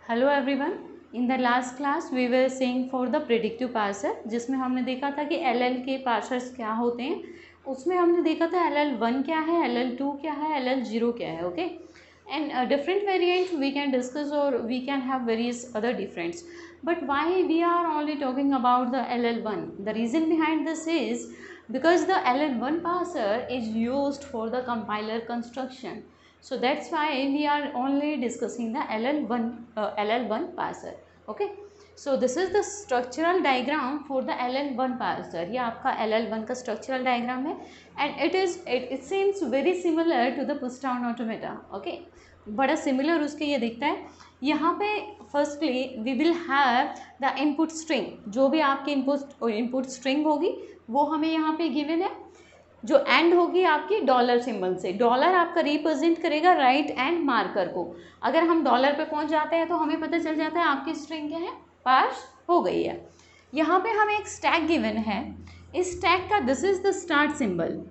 Hello everyone. In the last class we were seeing for the predictive parser, जिसमें हमने देखा था कि एलएल के पार्सर्स क्या होते हैं। उसमें हमने देखा था LL1 क्या है, LL2 क्या है, LL0 क्या है। Okay, and different variant we can discuss और we can have various other differents, but why we are only talking about the LL1? The reason behind this is because the LL1 parser is used for the compiler construction. So that's why we are only discussing the LL1 parser. Okay, so this is the structural diagram for the LL1 parser. ये आपका LL1 का structural diagram है and it seems very similar to the push down automata. Okay, बड़ा similar उसके ये दिखता है। यहाँ पे firstly we will have the input string. जो भी आपकी इनपुट स्ट्रिंग होगी वो हमें यहाँ पे गिवन है, जो एंड होगी आपकी डॉलर सिंबल से। डॉलर आपका रिप्रेजेंट करेगा राइट एंड मार्कर को। अगर हम डॉलर पे पहुँच जाते हैं तो हमें पता चल जाता है आपकी स्ट्रिंग क्या है, पार्स हो गई है। यहाँ पे हमें एक स्टैक गिवन है। इस स्टैक का this is the start symbol,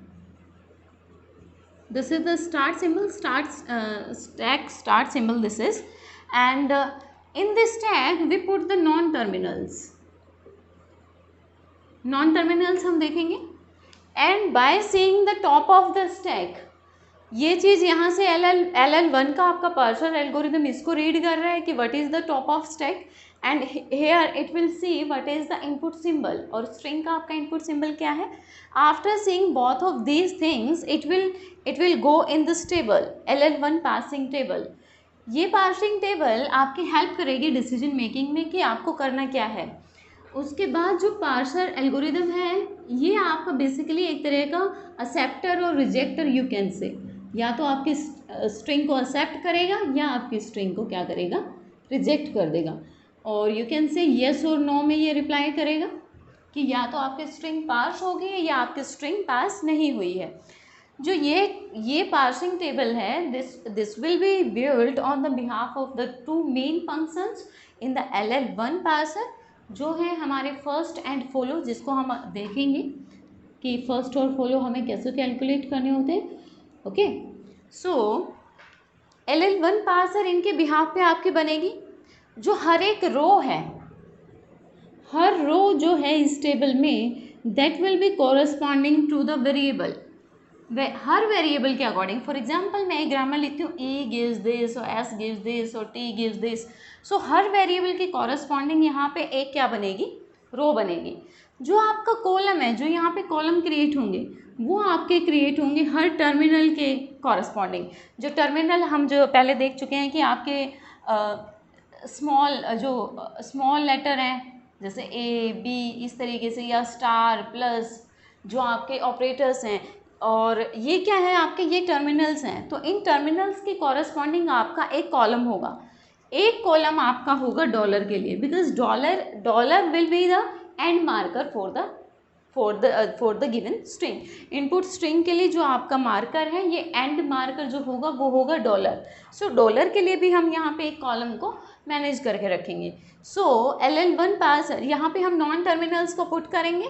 this is the start symbol, stack start symbol this is, and in this stack we put the non terminals हम देखेंगे। and by seeing the top of the stack, ये चीज़ यहाँ से LL1 का आपका parser algorithm इसको read कर रहा है कि what is the top of stack, and here it will see what is the input symbol, और स्ट्रिंग का आपका इनपुट सिंबल क्या है। After seeing both of these things it will go in this table, LL1 parsing table. ये parsing table आपकी help करेगी decision making में कि आपको करना क्या है। उसके बाद जो पार्सर एल्गोरिदम है ये आपका बेसिकली एक तरह का एक्सेप्टर और रिजेक्टर यू कैन से, या तो आपकी स्ट्रिंग को एक्सेप्ट करेगा या आपकी स्ट्रिंग को क्या करेगा, रिजेक्ट कर देगा। और यू कैन से येस और नो में ये रिप्लाई करेगा कि या तो आपकी स्ट्रिंग पास हो गई है या आपकी स्ट्रिंग पास नहीं हुई है। जो ये पार्सिंग टेबल है, this will be built on the behalf of the two main functions in the LL1 parser, जो है हमारे फर्स्ट एंड फॉलो, जिसको हम देखेंगे कि फर्स्ट और फॉलो हमें कैसे कैलकुलेट करने होते हैं। ओके, सो LL1 पार्सर इनके बिहाफ पे आपकी बनेगी। जो हर एक रो है, हर रो जो है इस टेबल में, that will be corresponding to the variable, हर वेरिएबल के अकॉर्डिंग। फॉर एग्जाम्पल मैं ग्रामर लिखती हूँ E गिव्स दिस और S गिव्स दिस और T गिव्स दिस। सो हर वेरिएबल के कॉरस्पॉन्डिंग यहाँ पे एक क्या बनेगी, रो बनेगी। जो आपका कॉलम है, जो यहाँ पे कॉलम क्रिएट होंगे वो आपके क्रिएट होंगे हर टर्मिनल के कॉरस्पॉन्डिंग। जो टर्मिनल हम जो पहले देख चुके हैं कि आपके स्मॉल लेटर हैं जैसे A B इस तरीके से, या स्टार प्लस, जो आपके ऑपरेटर्स हैं, और ये क्या है आपके, ये टर्मिनल्स हैं। तो इन टर्मिनल्स के कॉरस्पॉन्डिंग आपका एक कॉलम होगा। एक कॉलम आपका होगा डॉलर के लिए, because dollar will be the end marker for the given string. Input string के लिए जो आपका मार्कर है, ये एंड मार्कर जो होगा वो होगा डॉलर। सो डॉलर के लिए भी हम यहाँ पे एक कॉलम को मैनेज करके रखेंगे। सो LL1 पार्सर, यहाँ पे हम नॉन टर्मिनल्स को पुट करेंगे।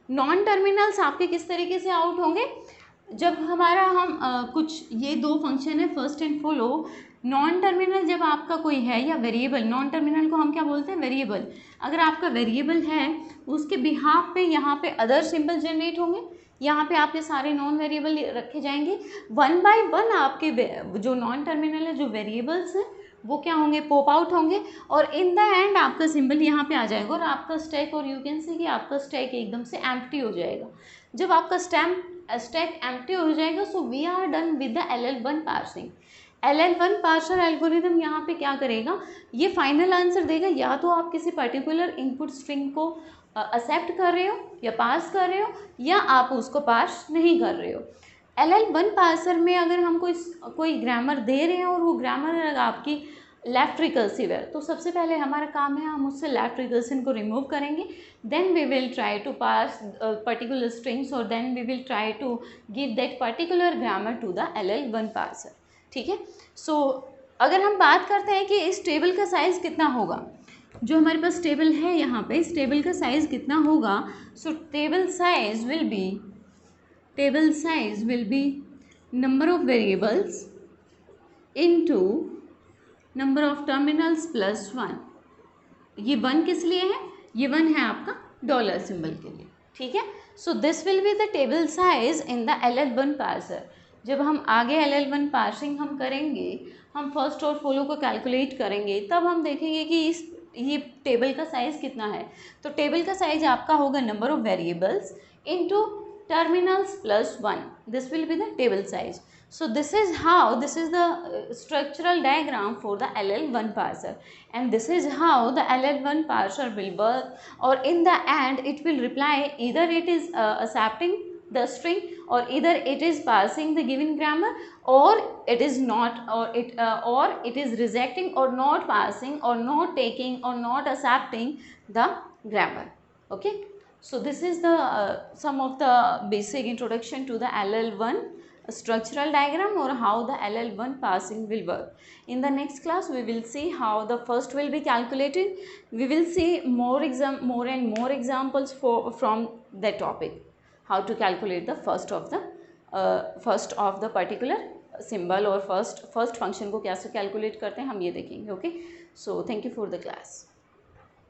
नॉन टर्मिनल्स आपके किस तरीके से आउट होंगे, जब हमारा कुछ ये दो फंक्शन है first and follow. Non terminal जब आपका कोई है, या वेरिएबल, नॉन टर्मिनल को हम क्या बोलते हैं, वेरिएबल। अगर आपका वेरिएबल है उसके बिहाफ पे यहाँ पे अदर सिंबल जनरेट होंगे, यहाँ पे आपके सारे नॉन वेरिएबल रखे जाएंगे। वन बाय वन आपके जो नॉन टर्मिनल है, जो वेरिएबल्स हैं, वो क्या होंगे, पॉप आउट होंगे, और इन द एंड आपका सिंबल यहाँ पे आ जाएगा और आपका स्टैक, और यू कैन से कि आपका स्टैक एकदम से एम्प्टी हो जाएगा। जब आपका स्टैक एम्प्टी हो जाएगा, so we are done with the LL1 parsing. LL1 parser algorithm यहाँ पे क्या करेगा, ये फाइनल आंसर देगा, या तो आप किसी पर्टिकुलर इनपुट स्ट्रिंग को एक्सेप्ट कर रहे हो या पास कर रहे हो, या आप उसको पास नहीं कर रहे हो। LL1 पार्सर में अगर हम कोई ग्रामर दे रहे हैं और वो ग्रामर आपकी लेफ्ट रिकर्सिव है, तो सबसे पहले हमारा काम है हम उससे लेफ्ट रिकर्सन को रिमूव करेंगे। Then we will try to pass particular strings, और then we will try to give that particular grammar to the LL1 parser. ठीक है, सो अगर हम बात करते हैं कि इस टेबल का साइज़ कितना होगा, जो हमारे पास टेबल है यहाँ पे, इस टेबल का साइज़ कितना होगा। सो table size will be number of variables into number of terminals plus 1। ये 1 किस लिए है? ये 1 है आपका डॉलर सिंबल के लिए, ठीक है। So this will be the table size in the LL1 parser. जब हम आगे LL1 पार्सिंग हम करेंगे, हम फर्स्ट और फॉलो को कैलकुलेट करेंगे, तब हम देखेंगे कि ये टेबल का साइज़ कितना है। तो टेबल का साइज आपका होगा number of variables into terminals plus 1. This will be the table size. So this is the structural diagram for the LL1 parser, and this is how the LL1 parser will work, or in the end it will reply either it is accepting the string, or either it is parsing the given grammar, or it is not, or it is rejecting or not parsing or not taking or not accepting the grammar. Okay. So this is the some of the basic introduction to the LL1 structural diagram, or how the LL1 parsing will work. In the next class we will see how the first will be calculated. We will see more and more examples from that topic, how to calculate the first of the particular symbol, or first function को कैसे calculate करते हैं हम ये देखेंगे. Okay, so thank you for the class.